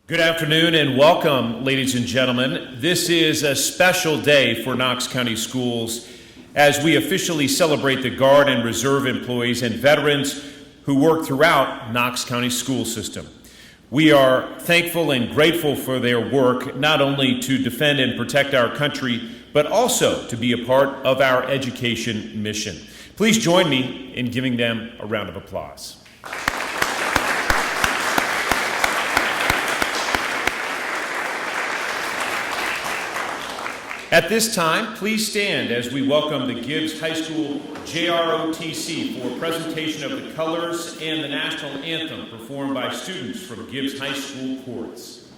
Good afternoon and welcome, ladies and gentlemen. This is a special day for Knox County Schools as we officially celebrate the Guard and Reserve employees and veterans who work throughout Knox County school system. We are thankful and grateful for their work, not only to defend and protect our country, but also to be a part of our education mission. Please join me in giving them a round of applause. At this time, please stand as we welcome the Gibbs High School JROTC for a presentation of the colors and the national anthem performed by students from Gibbs High School courts.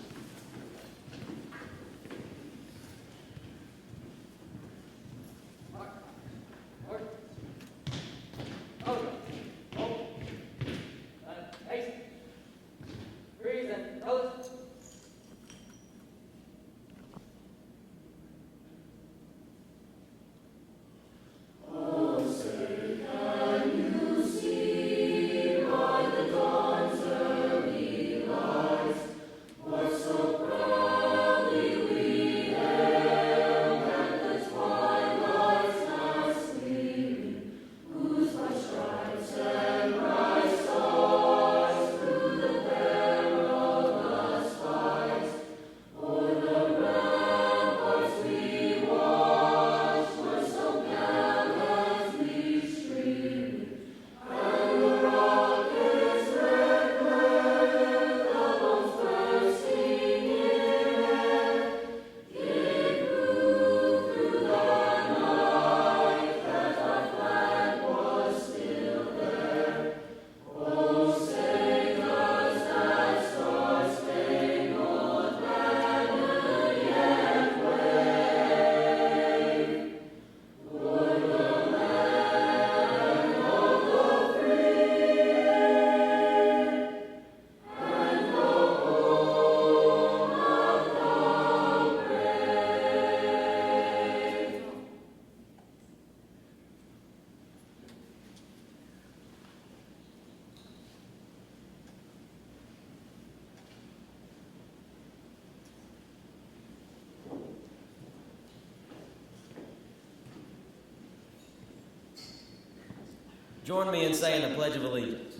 Join me in saying the Pledge of Allegiance.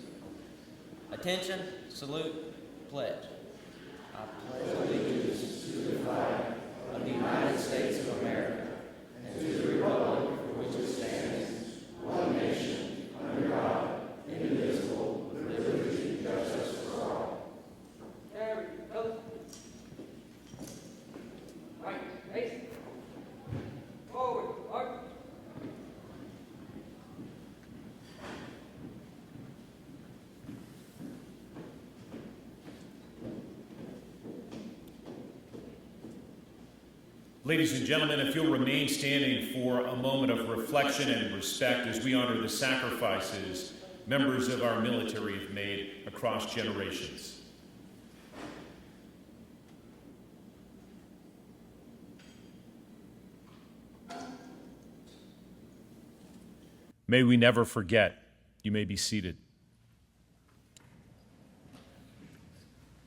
Attention, salute, pledge. I pledge allegiance to the flag of the United States of America and to the republic for which it stands, one nation, under God, indivisible, with liberty and justice for all. There we go. Right, face. Forward, march. Ladies and gentlemen, if you'll remain standing for a moment of reflection and respect as we honor the sacrifices members of our military have made across generations. May we never forget. You may be seated.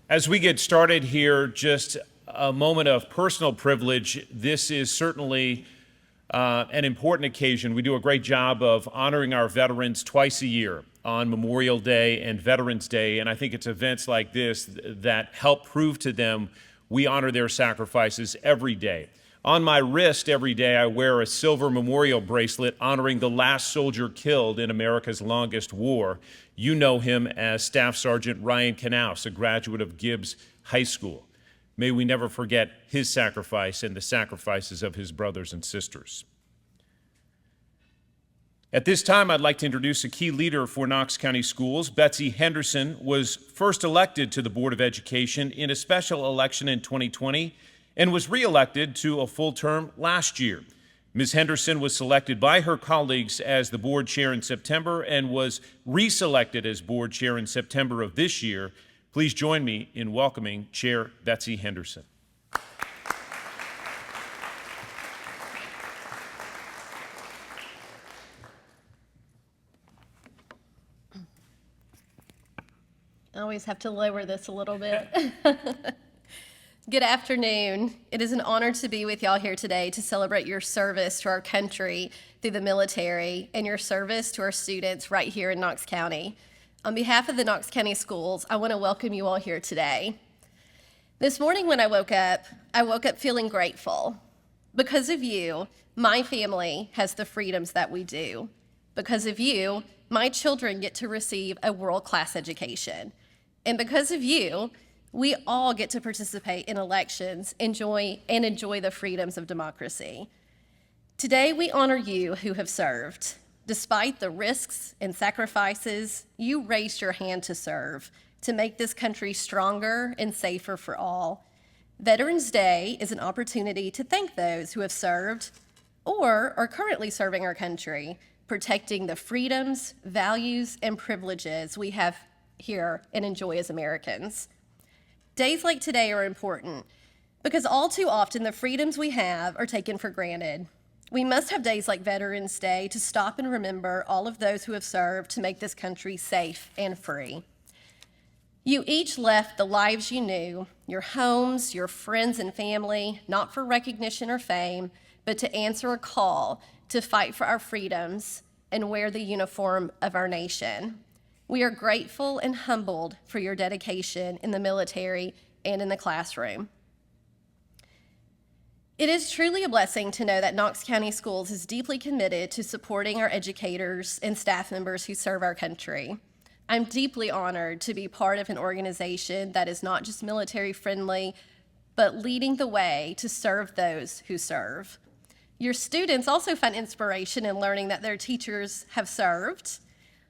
As we get started here, just a moment of personal privilege. This is certainly an important occasion. We do a great job of honoring our veterans twice a year on Memorial Day and Veterans Day, and I think it's events like this that help prove to them we honor their sacrifices every day. On my wrist every day, I wear a silver memorial bracelet honoring the last soldier killed in America's longest war. You know him as Staff Sergeant Ryan Knaus, a graduate of Gibbs High School. May we never forget his sacrifice and the sacrifices of his brothers and sisters. At this time, I'd like to introduce a key leader for Knox County Schools. Betsy Henderson was first elected to the Board of Education in a special election in 2020 and was re-elected to a full term last year. Ms. Henderson was selected by her colleagues as the board chair in September and was reselected as board chair in September of this year. Please join me in welcoming Chair Betsy Henderson. I always have to lower this a little bit. Good afternoon. It is an honor to be with y'all here today to celebrate your service to our country through the military and your service to our students right here in Knox County. On behalf of the Knox County Schools, I want to welcome you all here today. This morning when I woke up feeling grateful. Because of you, my family has the freedoms that we do. Because of you, my children get to receive a world-class education. And because of you, we all get to participate in elections, enjoy the freedoms of democracy. Today, we honor you who have served. Despite the risks and sacrifices, you raised your hand to serve, to make this country stronger and safer for all. Veterans Day is an opportunity to thank those who have served or are currently serving our country, protecting the freedoms, values, and privileges we have here and enjoy as Americans. Days like today are important because all too often the freedoms we have are taken for granted. We must have days like Veterans Day to stop and remember all of those who have served to make this country safe and free. You each left the lives you knew, your homes, your friends and family, not for recognition or fame, but to answer a call to fight for our freedoms and wear the uniform of our nation. We are grateful and humbled for your dedication in the military and in the classroom. It is truly a blessing to know that Knox County Schools is deeply committed to supporting our educators and staff members who serve our country. I'm deeply honored to be part of an organization that is not just military friendly, but leading the way to serve those who serve. Your students also find inspiration in learning that their teachers have served.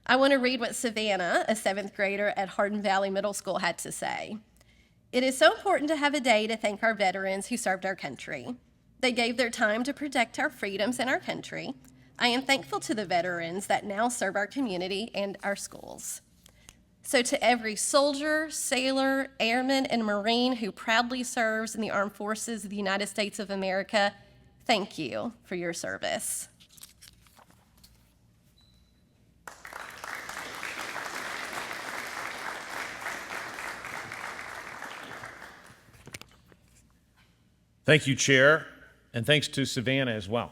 I want to read what Savannah, a 7th grader at Hardin Valley Middle School, had to say. It is so important to have a day to thank our veterans who served our country. They gave their time to protect our freedoms and our country. I am thankful to the veterans that now serve our community and our schools. So to every soldier, sailor, airman, and Marine who proudly serves in the armed forces of the United States of America, thank you for your service. Thank you, Chair, and thanks to Savannah as well.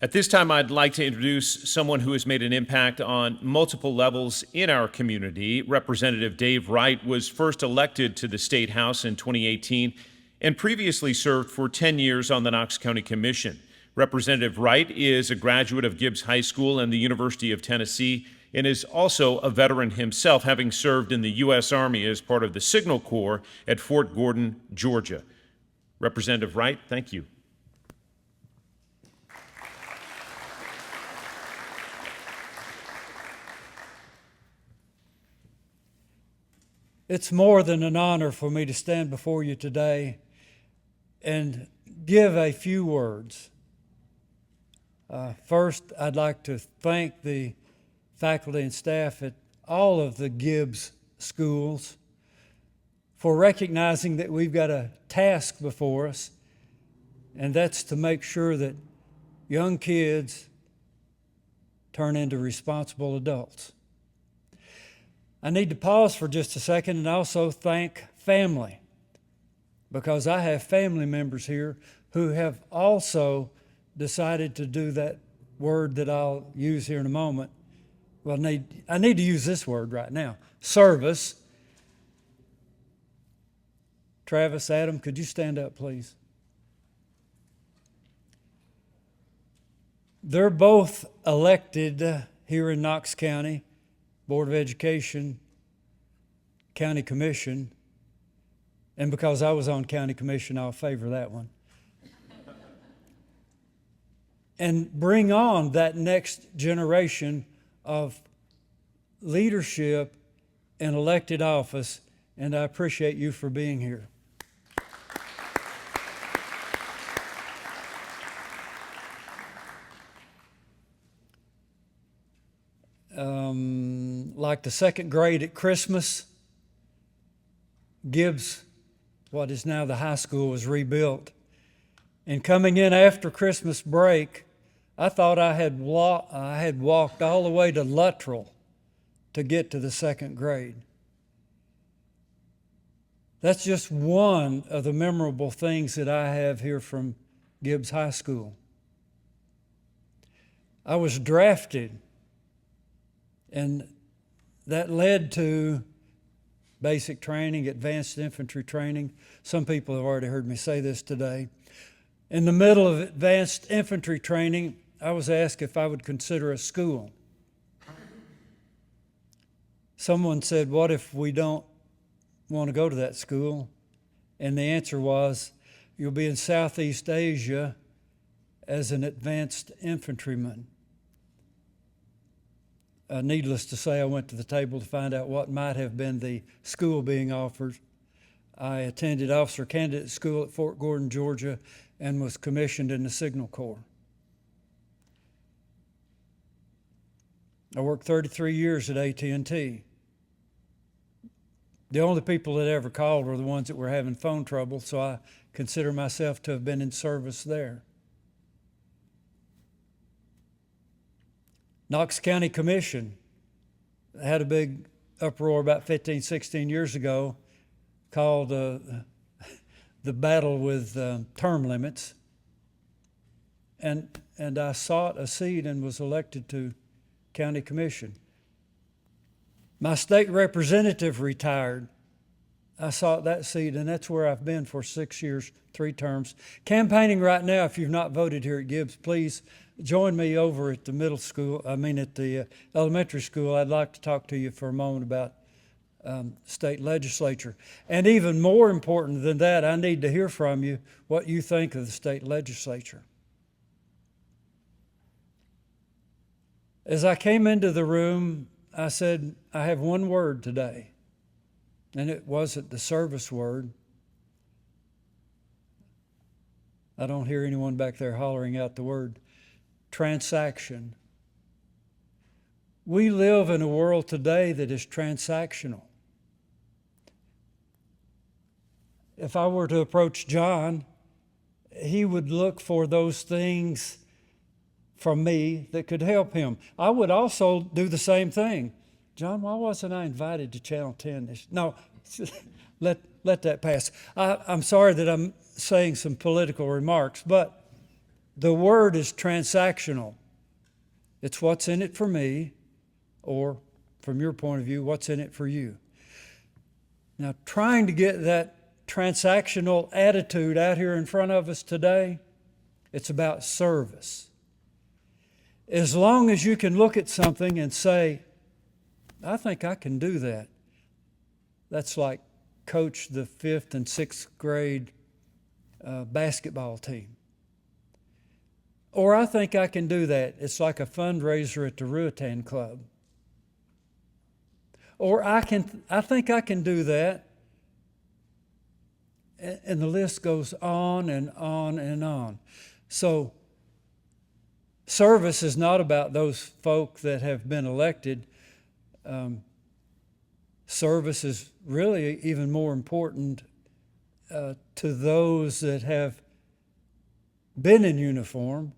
At this time, I'd like to introduce someone who has made an impact on multiple levels in our community. Representative Dave Wright was first elected to the State House in 2018 and previously served for 10 years on the Knox County Commission. Representative Wright is a graduate of Gibbs High School and the University of Tennessee and is also a veteran himself, having served in the U.S. Army as part of the Signal Corps at Fort Gordon, Georgia. Representative Wright, thank you. It's more than an honor for me to stand before you today and give a few words. First, I'd like to thank the faculty and staff at all of the Gibbs schools for recognizing that we've got a task before us, and that's to make sure that young kids turn into responsible adults. I need to pause for just a second and also thank family, because I have family members here who have also decided to do that word that I'll use here in a moment. Well, I need to use this word right now, service. Travis, Adam, could you stand up, please? They're both elected here in Knox County, Board of Education, County Commission, and because I was on County Commission, I'll favor that one. And bring on that next generation of leadership in elected office, and I appreciate you for being here. Like the second grade at Christmas, Gibbs, what is now the high school, was rebuilt. And coming in after Christmas break, I thought I had walked all the way to Luttrell to get to the second grade. That's just one of the memorable things that I have here from Gibbs High School. I was drafted, and that led to basic training, advanced infantry training. Some people have already heard me say this today. In the middle of advanced infantry training, I was asked if I would consider a school. Someone said, "What if we don't want to go to that school?" And the answer was, "You'll be in Southeast Asia as an advanced infantryman." Needless to say, I went to the table to find out what might have been the school being offered. I attended Officer Candidate School at Fort Gordon, Georgia, and was commissioned in the Signal Corps. I worked 33 years at AT&T. The only people that ever called were the ones that were having phone trouble, so I consider myself to have been in service there. Knox County Commission had a big uproar about 15, 16 years ago called the battle with term limits. And I sought a seat and was elected to county commission. My state representative retired. I sought that seat, and that's where I've been for 6 years, 3 terms. Campaigning right now, if you've not voted here at Gibbs, please join me over at the at the elementary school. I'd like to talk to you for a moment about state legislature. And even more important than that, I need to hear from you what you think of the state legislature. As I came into the room, I said, I have one word today, and it wasn't the service word. I don't hear anyone back there hollering out the word transaction. We live in a world today that is transactional. If I were to approach John, he would look for those things from me that could help him. I would also do the same thing. John, why wasn't I invited to Channel 10? No, let that pass. I'm sorry that I'm saying some political remarks, but the word is transactional. It's what's in it for me, or from your point of view, what's in it for you. Now, trying to get that transactional attitude out here in front of us today, it's about service. As long as you can look at something and say, I think I can do that. That's like coach the 5th and 6th grade basketball team. Or I think I can do that. It's like a fundraiser at the Ruatan Club. Or I think I can do that. And the list goes on and on and on. So service is not about those folk that have been elected. Service is really even more important to those that have been in uniform,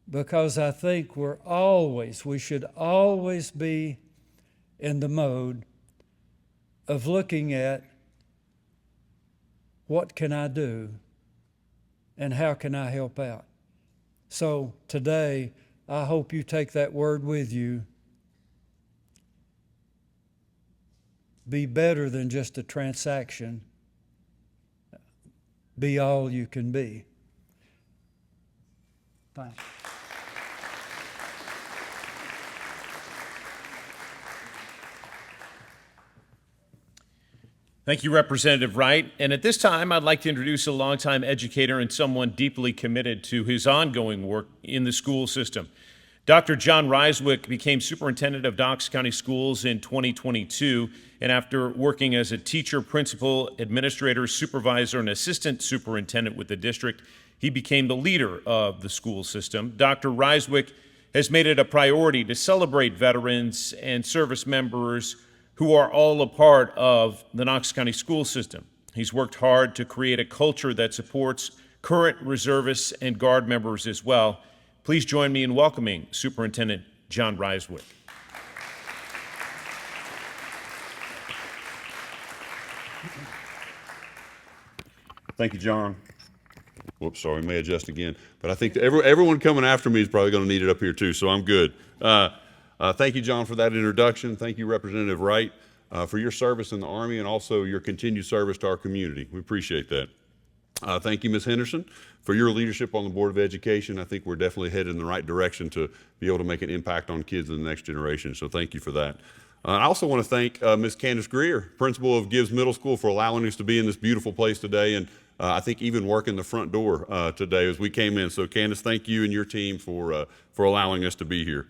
because I think we should always be in the mode of looking at what can I do and how can I help out. So today, I hope you take that word with you. Be better than just a transaction. Be all you can be. Thanks. Thank you, Representative Wright. And at this time, I'd like to introduce a longtime educator and someone deeply committed to his ongoing work in the school system. Dr. John Ryswick became superintendent of Knox County Schools in 2022, and after working as a teacher, principal, administrator, supervisor, and assistant superintendent with the district, he became the leader of the school system. Dr. Ryswick has made it a priority to celebrate veterans and service members who are all a part of the Knox County school system. He's worked hard to create a culture that supports current reservists and Guard members as well. Please join me in welcoming Superintendent John Ryswick. Thank you, John. Whoops, sorry, may adjust again. But I think everyone coming after me is probably going to need it up here too, so I'm good. Thank you, John, for that introduction. Thank you, Representative Wright, for your service in the Army and also your continued service to our community. We appreciate that. Thank you, Ms. Henderson, for your leadership on the Board of Education. I think we're definitely headed in the right direction to be able to make an impact on kids in the next generation, so thank you for that. I also want to thank Ms. Candace Greer, principal of Gibbs Middle School, for allowing us to be in this beautiful place today, and I think even working the front door today as we came in. So Candace, thank you and your team for allowing us to be here.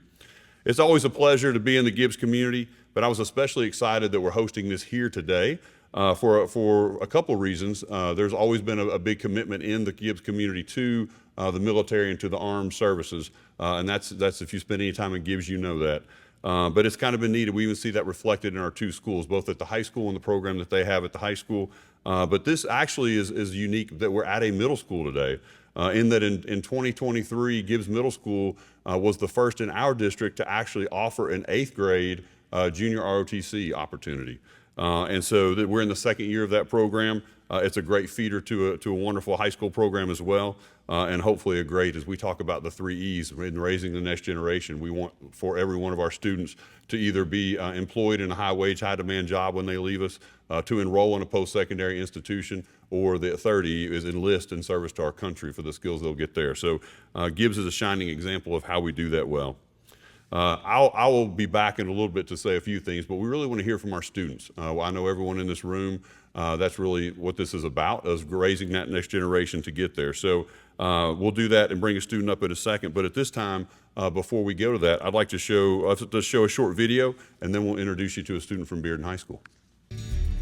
It's always a pleasure to be in the Gibbs community, but I was especially excited that we're hosting this here today for a couple of reasons. There's always been a big commitment in the Gibbs community to the military and to the armed services, and that's if you spend any time in Gibbs, you know that. But it's kind of been needed. We even see that reflected in our two schools, both at the high school and the program that they have at the high school. But this actually is unique that we're at a middle school today, in that in 2023, Gibbs Middle School was the first in our district to actually offer an 8th grade junior ROTC opportunity. And so that we're in the second year of that program. It's a great feeder to a wonderful high school program as well, and hopefully a great, as we talk about the 3 E's in raising the next generation. We want for every one of our students to either be employed in a high-wage, high-demand job when they leave us, to enroll in a post-secondary institution, or the third E is enlist in service to our country for the skills they'll get there. So Gibbs is a shining example of how we do that well. I will be back in a little bit to say a few things, but we really want to hear from our students. I know everyone in this room, that's really what this is about, is raising that next generation to get there. So we'll do that and bring a student up in a second. But at this time, before we go to that, I'd like to show a short video, and then we'll introduce you to a student from Bearden High School.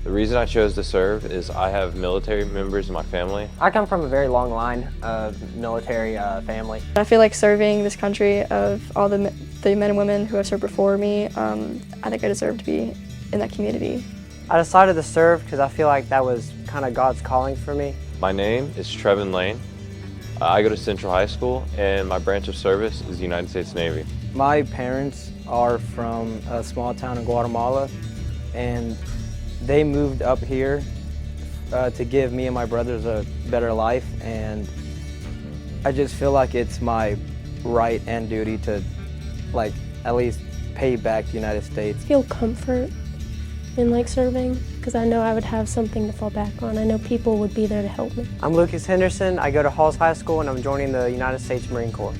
The reason I chose to serve is I have military members in my family. I come from a very long line of military family. I feel like serving this country of all the men and women who have served before me, I think I deserve to be in that community. I decided to serve because I feel like that was kind of God's calling for me. My name is Trevin Lane. I go to Central High School, and my branch of service is the United States Navy. My parents are from a small town in Guatemala, and they moved up here to give me and my brothers a better life, and I just feel like it's my right and duty to at least pay back the United States. Feel comfort in serving because I know I would have something to fall back on. I know people would be there to help me. I'm Lucas Henderson. I go to Halls High School, and I'm joining the United States Marine Corps.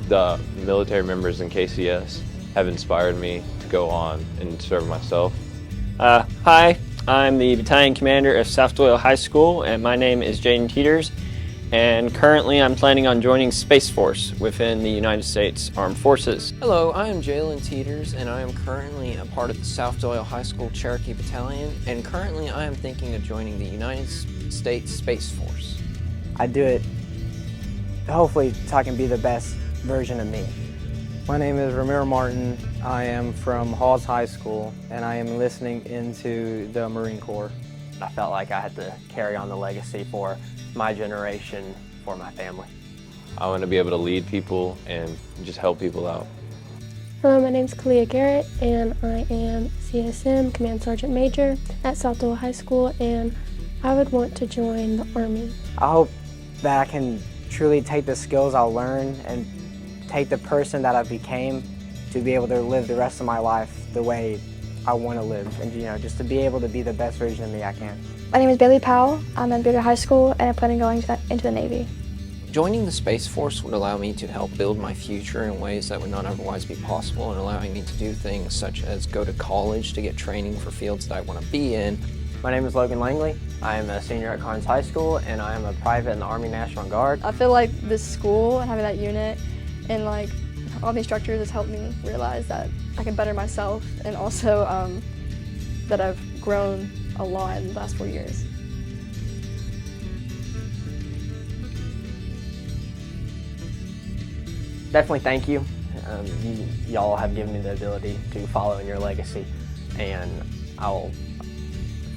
The military members in KCS have inspired me to go on and serve myself. Hi, I'm the battalion commander of South Doyle High School, and my name is Jaden Teeters, and currently I'm planning on joining Space Force within the United States Armed Forces. Hello, I am Jalen Teeters, and I am currently a part of the South Doyle High School Cherokee Battalion, and currently I am thinking of joining the United States Space Force. I do it hopefully so I can be the best version of me. My name is Ramiro Martin. I am from Halls High School, and I am listening into the Marine Corps. I felt like I had to carry on the legacy for my generation, for my family. I want to be able to lead people and just help people out. Hello, my name is Kalia Garrett, and I am CSM Command Sergeant Major at South Doyle High School, and I would want to join the Army. I hope that I can truly take the skills I'll learn and take the person that I became to be able to live the rest of my life the way I want to live, and just to be able to be the best version of me I can. My name is Bailey Powell. I'm at Bearden High School, and I plan on going into the Navy. Joining the Space Force would allow me to help build my future in ways that would not otherwise be possible, and allowing me to do things such as go to college to get training for fields that I want to be in. My name is Logan Langley. I am a senior at Carnes High School, and I am a private in the Army National Guard. I feel like this school and having that unit and all the instructors has helped me realize that I can better myself, and also that I've grown a lot in the last 4 years. Definitely thank you. Y'all have given me the ability to follow in your legacy, and I'll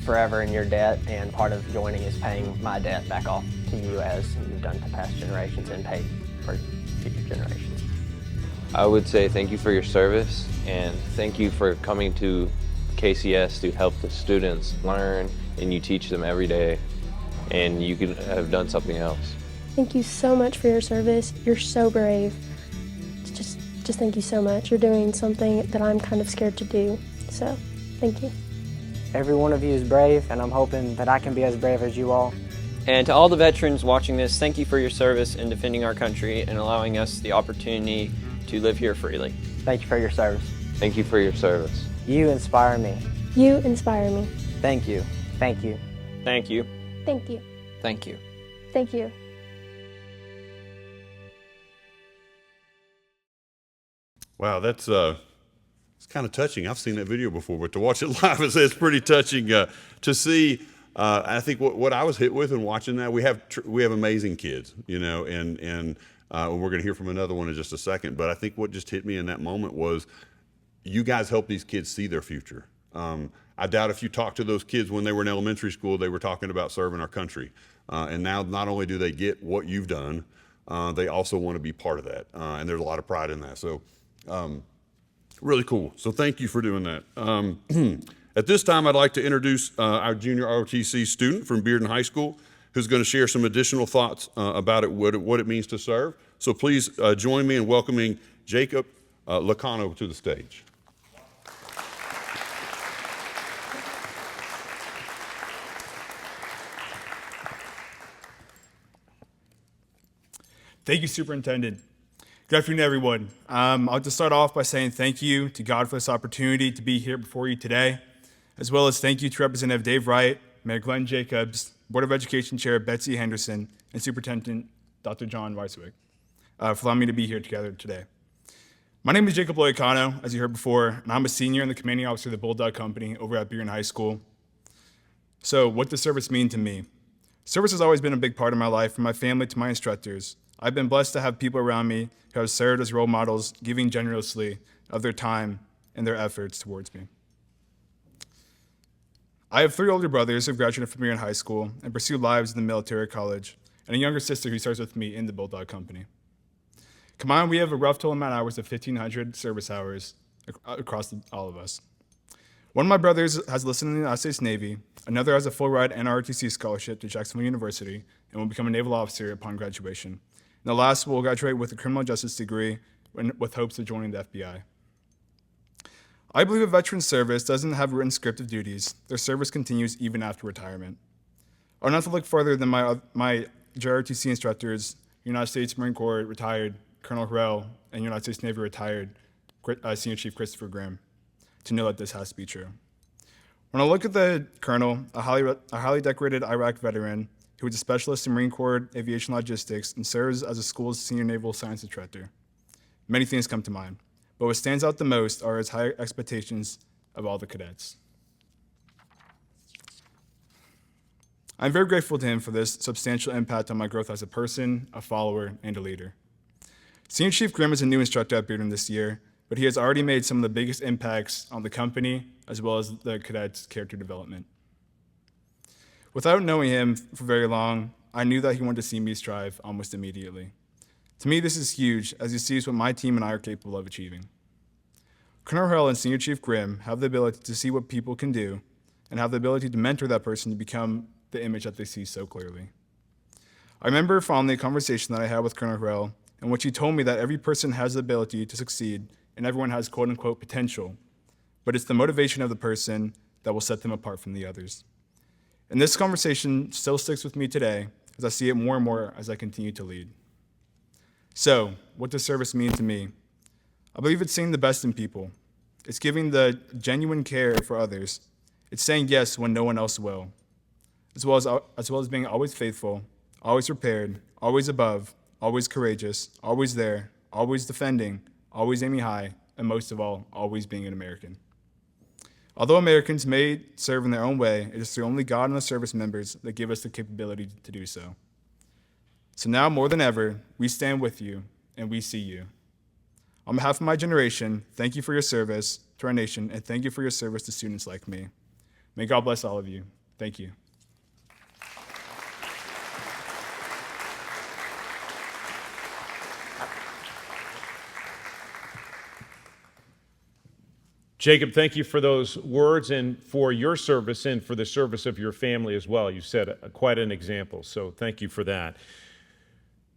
forever in your debt, and part of joining is paying my debt back off to you as you've done to past generations and paid for future generations. I would say thank you for your service, and thank you for coming to KCS to help the students learn, and you teach them every day, and you could have done something else. Thank you so much for your service. You're so brave. Just thank you so much. You're doing something that I'm kind of scared to do. So, thank you. Every one of you is brave, and I'm hoping that I can be as brave as you all. And to all the veterans watching this, thank you for your service in defending our country and allowing us the opportunity to live here freely. Thank you for your service. Thank you for your service. You inspire me. You inspire me. Thank you. Thank you. Thank you. Thank you. Thank you. Thank you. Wow, that's it's kind of touching. I've seen that video before, but to watch it live, it's pretty touching to see. I think what I was hit with in watching that, we have amazing kids, you know, and we're going to hear from another one in just a second. But I think what just hit me in that moment was you guys help these kids see their future. I doubt if you talked to those kids when they were in elementary school, they were talking about serving our country. And now not only do they get what you've done, they also want to be part of that. And there's a lot of pride in that. So really cool. So thank you for doing that. At this time, I'd like to introduce our junior ROTC student from Bearden High School, who's going to share some additional thoughts about it, what it means to serve. So please join me in welcoming Jacob Lacano to the stage. Thank you, Superintendent. Good afternoon, everyone. I'll just start off by saying thank you to God for this opportunity to be here before you today, as well as thank you to Representative Dave Wright, Mayor Glenn Jacobs, Board of Education Chair Betsy Henderson, and Superintendent Dr. John Weiswick for allowing me to be here together today. My name is Jacob Loicano, as you heard before, and I'm a senior and the commanding officer of the Bulldog Company over at Bearden High School. So what does service mean to me? Service has always been a big part of my life, from my family to my instructors. I've been blessed to have people around me who have served as role models, giving generously of their time and their efforts towards me. I have 3 older brothers who have graduated from Bearden High School and pursued lives in the military or college, and a younger sister who serves with me in the Bulldog Company. Combined, we have a rough total amount of hours of 1,500 service hours across all of us. One of my brothers has enlisted in the United States Navy, another has a full ride NROTC scholarship to Jacksonville University and will become a naval officer upon graduation. And the last will graduate with a criminal justice degree with hopes of joining the FBI. I believe a veteran's service doesn't have a written script of duties. Their service continues even after retirement. I don't have to look further than my JROTC instructors, United States Marine Corps retired Colonel Harrell, and United States Navy retired Senior Chief Christopher Graham, to know that this has to be true. When I look at the Colonel, a highly decorated Iraq veteran, who is a specialist in Marine Corps aviation logistics and serves as the school's senior naval science instructor, many things come to mind, but what stands out the most are his high expectations of all the cadets. I'm very grateful to him for this substantial impact on my growth as a person, a follower, and a leader. Senior Chief Grimm is a new instructor at Bearden this year, but he has already made some of the biggest impacts on the company as well as the cadets' character development. Without knowing him for very long, I knew that he wanted to see me strive almost immediately. To me, this is huge, as he sees what my team and I are capable of achieving. Colonel Harrell and Senior Chief Grimm have the ability to see what people can do and have the ability to mentor that person to become the image that they see so clearly. I remember fondly a conversation that I had with Colonel Harrell in which he told me that every person has the ability to succeed and everyone has quote-unquote potential, but it's the motivation of the person that will set them apart from the others. And this conversation still sticks with me today as I see it more and more as I continue to lead. So, what does service mean to me? I believe it's seeing the best in people. It's giving the genuine care for others. It's saying yes when no one else will, as well as being always faithful, always prepared, always above, always courageous, always there, always defending, always aiming high, and most of all, always being an American. Although Americans may serve in their own way, it is through only God and the service members that give us the capability to do so. So now more than ever, we stand with you and we see you. On behalf of my generation, thank you for your service to our nation, and thank you for your service to students like me. May God bless all of you. Thank you. Jacob, thank you for those words and for your service and for the service of your family as well. You set quite an example, so thank you for that.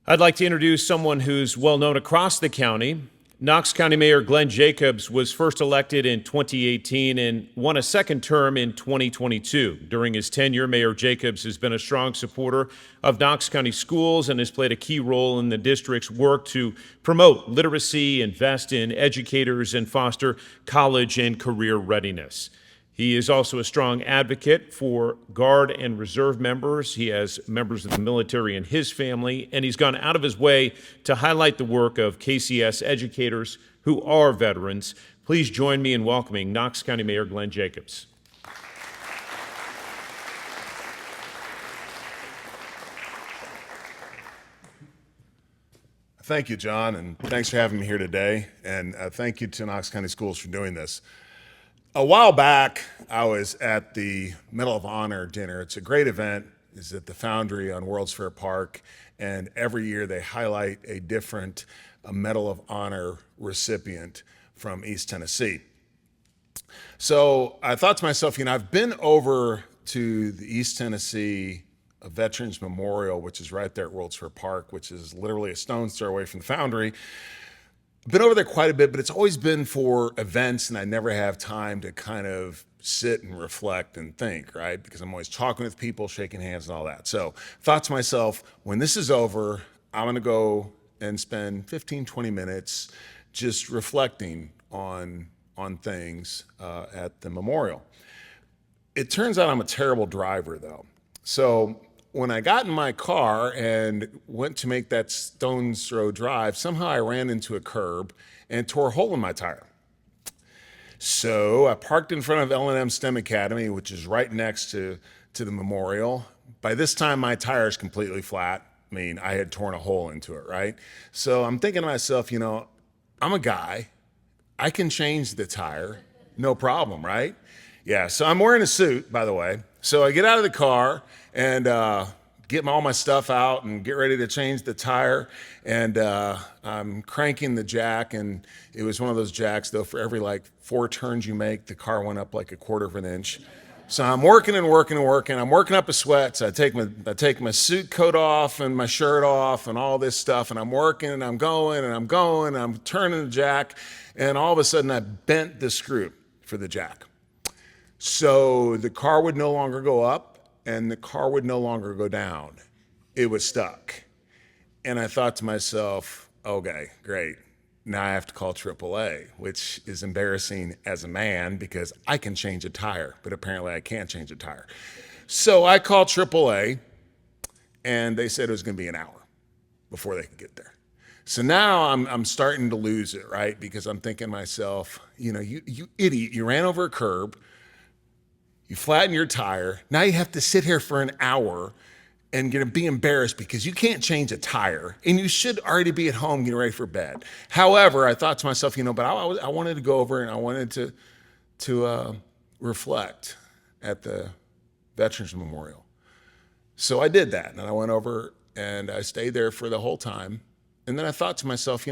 I'd like to introduce someone who's well known across the county. Knox County Mayor Glenn Jacobs was first elected in 2018 and won a second term in 2022. During his tenure, Mayor Jacobs has been a strong supporter of Knox County schools and has played a key role in the district's work to promote literacy, invest in educators, and foster college and career readiness. He is also a strong advocate for Guard and Reserve members. He has members of the military in his family, and he's gone out of his way to highlight the work of KCS educators who are veterans. Please join me in welcoming Knox County Mayor Glenn Jacobs. Thank you, John, and thanks for having me here today. And thank you to Knox County Schools for doing this. A while back, I was at the Medal of Honor dinner. It's a great event. It's at the Foundry on World's Fair Park, and every year they highlight a different Medal of Honor recipient from East Tennessee. So I thought to myself, I've been over to the East Tennessee Veterans Memorial, which is right there at World's Fair Park, which is literally a stone's throw away from the Foundry. Been over there quite a bit, but it's always been for events, and I never have time to kind of sit and reflect and think, right? Because I'm always talking with people, shaking hands and all that. So thought to myself, when this is over, I'm gonna go and spend 15, 20 minutes just reflecting on things at the memorial. It turns out I'm a terrible driver though. So when I got in my car and went to make that stone's throw drive, somehow I ran into a curb and tore a hole in my tire. So I parked in front of L&M STEM Academy, which is right next to the memorial. By this time, my tire is completely flat. I mean, I had torn a hole into it, right? So I'm thinking to myself, I'm a guy. I can change the tire, no problem, right? Yeah, so I'm wearing a suit, by the way. So I get out of the car and get all my stuff out and get ready to change the tire. And I'm cranking the jack, and it was one of those jacks, though, for every 4 turns you make, the car went up 1/4 of an inch. So I'm working and working and working. I'm working up a sweat. So I take my suit coat off and my shirt off and all this stuff, and I'm working and I'm going and I'm going and I'm turning the jack, and all of a sudden I bent the screw for the jack. So the car would no longer go up and the car would no longer go down. It was stuck. And I thought to myself, okay, great. Now I have to call AAA, which is embarrassing as a man because I can change a tire, but apparently I can't change a tire. So I called AAA, and they said it was going to be an hour before they could get there. So now I'm starting to lose it, right? Because I'm thinking to myself, you idiot, you ran over a curb, you flattened your tire, now you have to sit here for an hour and be embarrassed because you can't change a tire, and you should already be at home getting ready for bed. However, I thought to myself, but I wanted to go over and I wanted to reflect at the Veterans Memorial. So I did that, and I went over and I stayed there for the whole time. And then I thought to myself,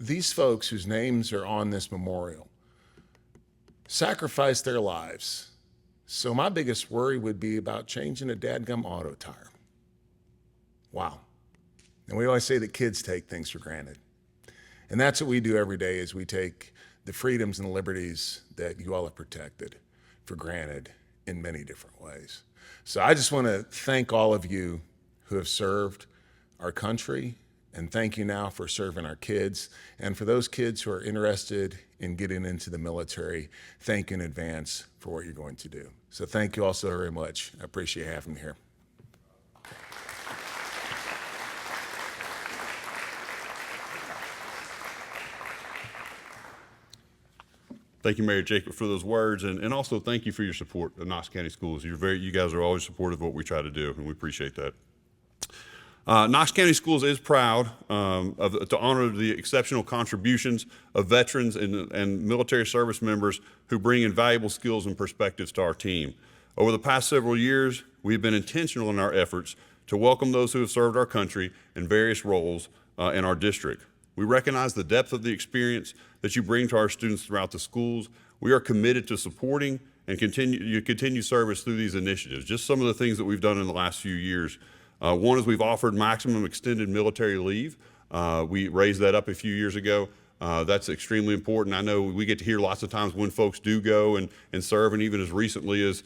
these folks whose names are on this memorial sacrificed their lives. So my biggest worry would be about changing a dadgum auto tire. Wow. And we always say that kids take things for granted. And that's what we do every day, is we take the freedoms and liberties that you all have protected for granted in many different ways. So I just want to thank all of you who have served our country, and thank you now for serving our kids. And for those kids who are interested in getting into the military, thank you in advance for what you're going to do. So thank you all so very much. I appreciate having me here. Thank you, Mayor Jacob, for those words, and also thank you for your support of Knox County Schools. You guys are always supportive of what we try to do, and we appreciate that. Knox County Schools is proud to honor the exceptional contributions of veterans and military service members who bring invaluable skills and perspectives to our team. Over the past several years, we've been intentional in our efforts to welcome those who have served our country in various roles in our district. We recognize the depth of the experience that you bring to our students throughout the schools. We are committed to supporting and continue service through these initiatives. Just some of the things that we've done in the last few years. One is we've offered maximum extended military leave. We raised that up a few years ago. That's extremely important. I know we get to hear lots of times when folks do go and serve, and even as recently as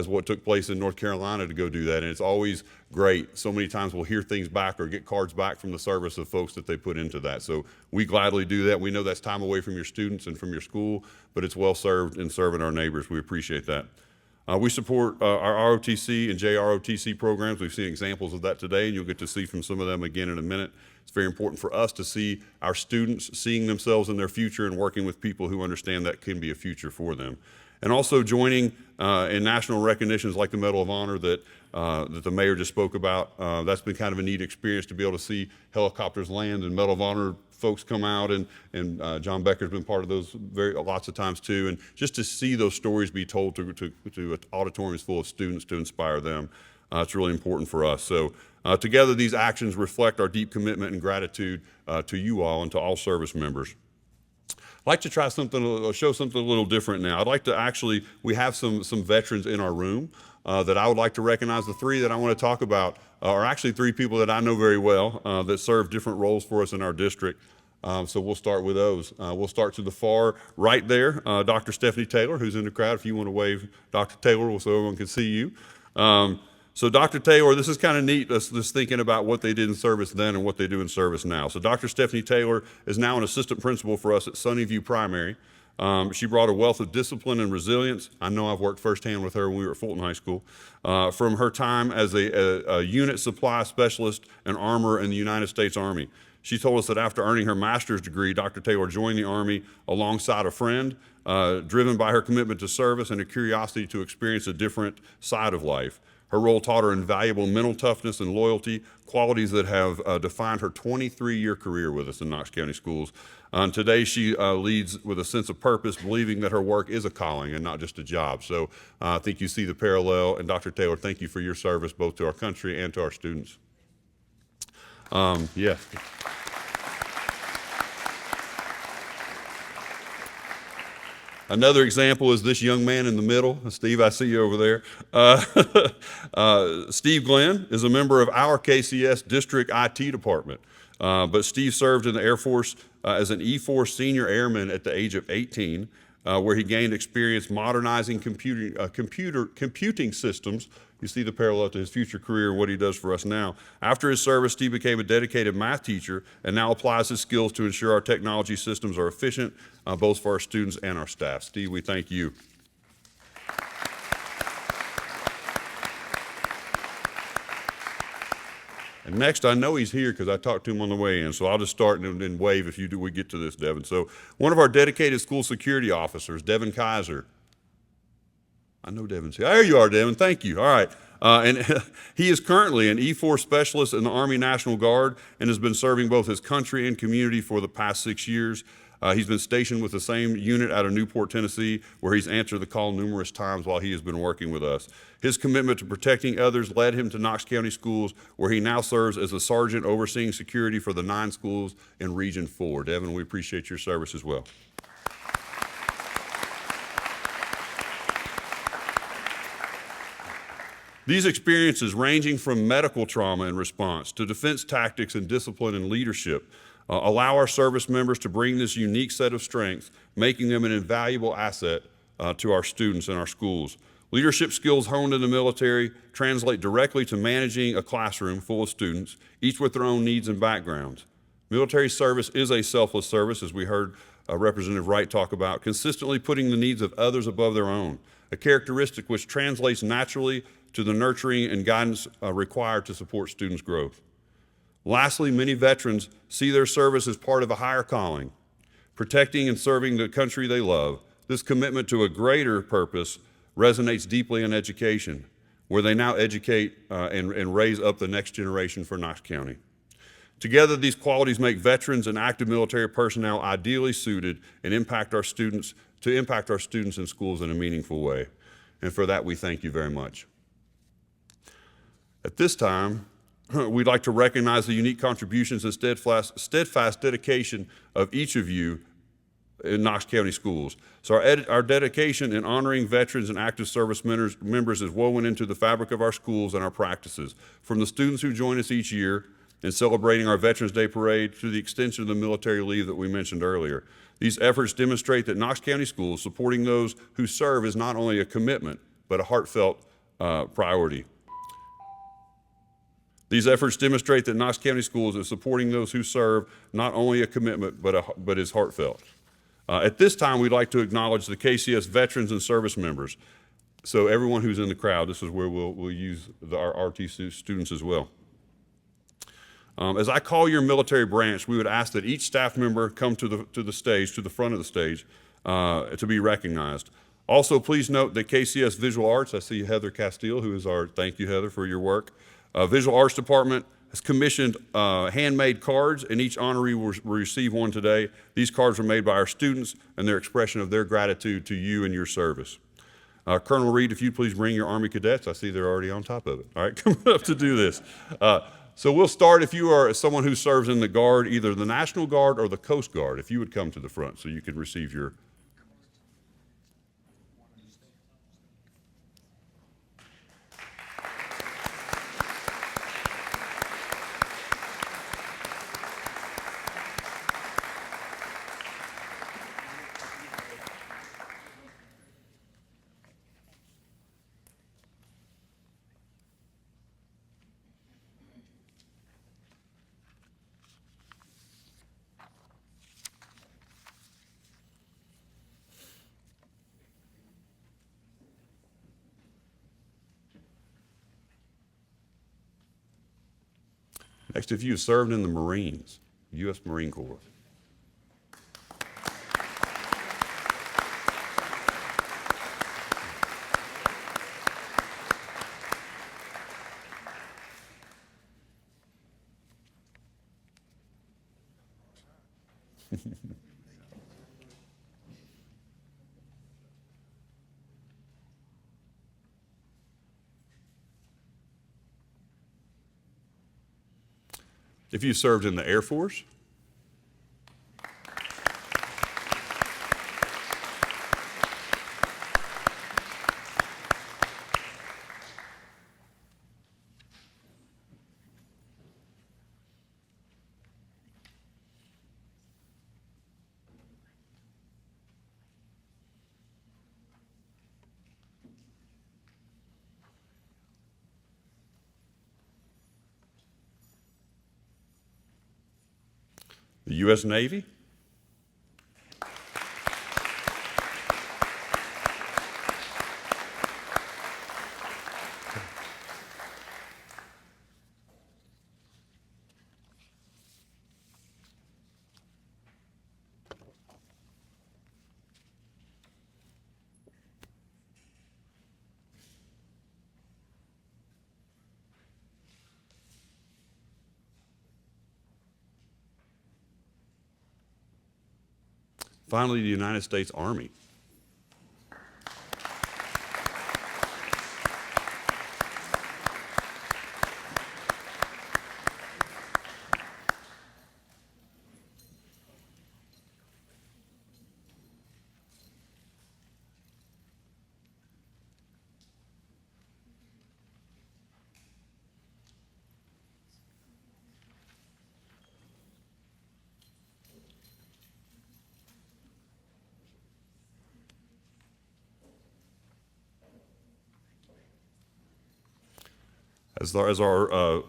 what took place in North Carolina to go do that. And it's always great. So many times we'll hear things back or get cards back from the service of folks that they put into that. So we gladly do that. We know that's time away from your students and from your school, but it's well served in serving our neighbors. We appreciate that. We support our ROTC and JROTC programs. We've seen examples of that today, and you'll get to see from some of them again in a minute. It's very important for us to see our students seeing themselves in their future and working with people who understand that can be a future for them. And also joining in national recognitions like the Medal of Honor that the mayor just spoke about. That's been kind of a neat experience to be able to see helicopters land and Medal of Honor folks come out, and John Becker's been part of those lots of times too. And just to see those stories be told to auditoriums full of students to inspire them, it's really important for us. So together these actions reflect our deep commitment and gratitude to you all and to all service members. I'd like to try show something a little different now. I'd like to we have some veterans in our room that I would like to recognize. The three that I want to talk about are actually three people that I know very well that serve different roles for us in our district. So we'll start with those. We'll start to the far right there, Dr. Stephanie Taylor, who's in the crowd. If you want to wave, Dr. Taylor, so everyone can see you. So Dr. Taylor, this is kind of neat, just thinking about what they did in service then and what they do in service now. So Dr. Stephanie Taylor is now an assistant principal for us at Sunnyview Primary. She brought a wealth of discipline and resilience. I know I've worked firsthand with her when we were at Fulton High School. From her time as a unit supply specialist and armorer in the United States Army. She told us that after earning her master's degree, Dr. Taylor joined the Army alongside a friend, driven by her commitment to service and a curiosity to experience a different side of life. Her role taught her invaluable mental toughness and loyalty, qualities that have defined her 23-year career with us in Knox County Schools. Today, she leads with a sense of purpose, believing that her work is a calling and not just a job. So I think you see the parallel. And Dr. Taylor, thank you for your service both to our country and to our students. Yeah. Another example is this young man in the middle. Steve, I see you over there. Steve Glenn is a member of our KCS district IT department. But Steve served in the Air Force as an E-4 senior airman at the age of 18, where he gained experience modernizing computing systems. You see the parallel to his future career and what he does for us now. After his service, Steve became a dedicated math teacher and now applies his skills to ensure our technology systems are efficient, both for our students and our staff. Steve, we thank you. And next, I know he's here because I talked to him on the way in, so I'll just start and then wave if we get to this, Devin. So one of our dedicated school security officers, Devin Kaiser. I know Devin's here. There you are, Devin. Thank you. All right. And he is currently an E-4 specialist in the Army National Guard and has been serving both his country and community for the past 6 years. He's been stationed with the same unit out of Newport, Tennessee, where he's answered the call numerous times while he has been working with us. His commitment to protecting others led him to Knox County Schools, where he now serves as a sergeant overseeing security for the 9 schools in Region 4. Devin, we appreciate your service as well. These experiences, ranging from medical trauma and response to defense tactics and discipline and leadership, allow our service members to bring this unique set of strengths, making them an invaluable asset to our students and our schools. Leadership skills honed in the military translate directly to managing a classroom full of students, each with their own needs and backgrounds. Military service is a selfless service, as we heard Representative Wright talk about, consistently putting the needs of others above their own, a characteristic which translates naturally to the nurturing and guidance required to support students' growth. Lastly, many veterans see their service as part of a higher calling, protecting and serving the country they love. This commitment to a greater purpose resonates deeply in education, where they now educate and raise up the next generation for Knox County. Together, these qualities make veterans and active military personnel ideally suited and impact our students in schools in a meaningful way. And for that, we thank you very much. At this time, we'd like to recognize the unique contributions and steadfast dedication of each of you in Knox County schools. So our dedication in honoring veterans and active service members is woven into the fabric of our schools and our practices. From the students who join us each year in celebrating our Veterans Day Parade to the extension of the military leave that we mentioned earlier. These efforts demonstrate that Knox County Schools supporting those who serve is not only a commitment, but a heartfelt priority. These efforts demonstrate that Knox County Schools is supporting those who serve not only a commitment, but is heartfelt. At this time, we'd like to acknowledge the KCS veterans and service members. So everyone who's in the crowd, this is where we'll use our RT students as well. As I call your military branch, we would ask that each staff member come to the stage, to the front of the stage, to be recognized. Also, please note that KCS Visual Arts, I see Heather Castile, who is thank you, Heather, for your work. Visual Arts Department has commissioned handmade cards, and each honoree will receive one today. These cards were made by our students, and they're expression of their gratitude to you and your service. Colonel Reed, if you'd please bring your Army cadets. I see they're already on top of it. All right, coming up to do this. So we'll start if you are someone who serves in the Guard, either the National Guard or the Coast Guard, if you would come to the front so you can receive your. Next, if you served in the Marines, U.S. Marine Corps. If you served in the Air Force, the U.S. Navy, finally, the United States Army. As our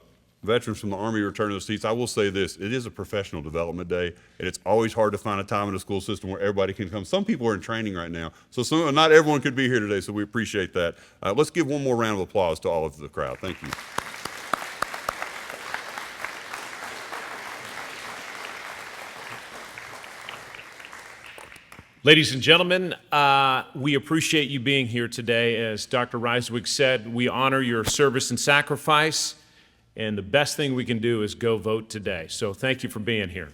veterans from the Army return to the seats, I will say this: it is a professional development day, and it's always hard to find a time in the school system where everybody can come. Some people are in training right now, so not everyone could be here today, so we appreciate that. Let's give one more round of applause to all of the crowd. Thank you. Ladies and gentlemen, we appreciate you being here today. As Dr. Reiswig said, we honor your service and sacrifice, and the best thing we can do is go vote today. So thank you for being here.